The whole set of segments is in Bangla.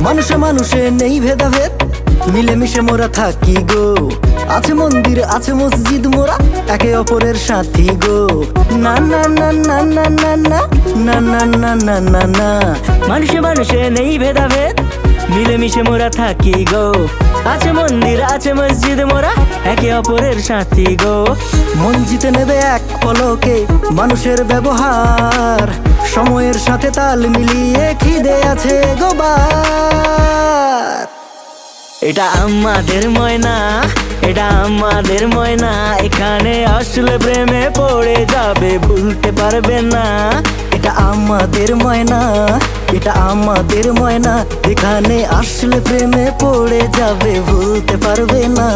মানুষে মানুষে নেই ভেদাভেদ, মিলেমিশে মোরা থাকি গো। আছে মন্দির আছে মসজিদ, মোরা একে অপরের সাথী গো। না না না না না না না না না না না না না। মানুষে মানুষে নেই ভেদাভেদ, মিলেমিশে মোরা থাকি গো। আছে মন্দির আছে মসজিদ, মোরা একে অপরের সাথী গো। মন জিতে নেবে এক পলকে মানুষের ব্যবহার, সময়ের সাথে তাল মিলিয়ে খিদে আছে গোবার। এটা আমাদের ময়না, এটা আমাদের ময়না, এখানে আসলে প্রেমে পড়ে যাবে, ভুলতে পারবে না। এটা আমাদের ময়না, এটা আমাদের ময়না, এখানে আসলে প্রেমে পড়ে যাবে, ভুলতে পারবে না।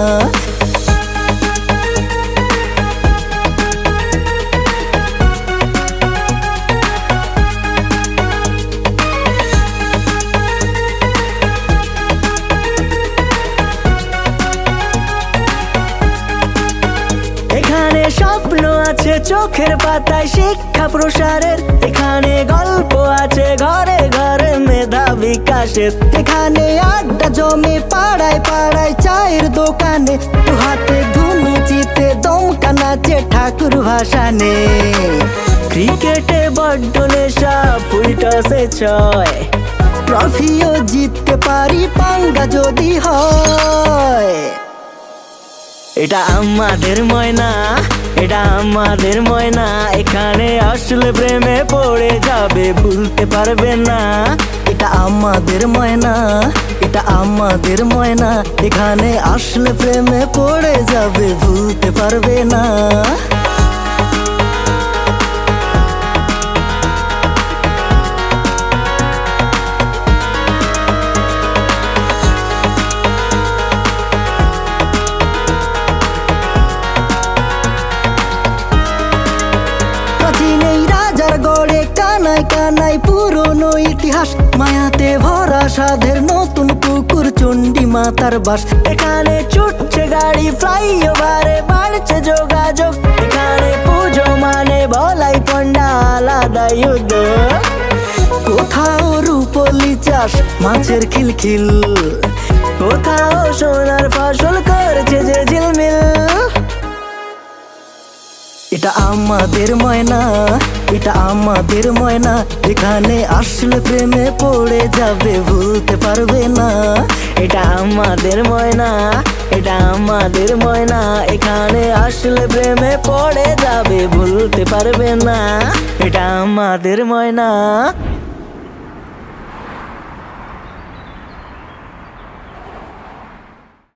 এখানে স্বপ্ন আছে চোখের পাতায় শিক্ষা প্রসারের, এখানে গল্প আছে ঘরে ঘরে মেধা বিকাশের। এখানে আড্ডা জমে পাড়ায় পাড়ায় চায়ের দোকানে, দু হাতে ধুনু চিতে দমকা নাচে ঠাকুর ভাসানে। ক্রিকেটে বড্ড নেশা, ফুলটসে ছয়, ট্রফিও জিততে পারি পাঙ্গা যদি হয়। এটা আমাদের ময়না, এটা আমাদের ময়না, এখানে আসলে প্রেমে পড়ে যাবে, ভুলতে পারবে না। এটা আমাদের ময়না, এটা আমাদের ময়না, এখানে আসলে প্রেমে পড়ে যাবে, ভুলতে পারবে না। কানায় কানায় পুরনো ইতিহাস, মায়াতে ভরা সাধের নতুন পুকুর, চণ্ডী মাতার বাস। এখানে ছুটছে গাড়ি ফ্লাইওভারে, বাড়ছে যোগাযোগ, এখানে পুজো মানে বলাই পণ্ডা, আলাদা যুদ্ধ। কোথাও রূপলি চাষ মাছের খিলখিল, কোথাও সোনার ফসল করছে যে ঝিলমিল। এটা আমাদের ময়না, এটা আমাদের ময়না, এখানে আসলে প্রেমে পড়ে যাবে, ভুলতে পারবে না। এটা আমাদের ময়না, এটা আমাদের ময়না, এখানে আসলে প্রেমে পড়ে যাবে, ভুলতে পারবে না। এটা আমাদের ময়না।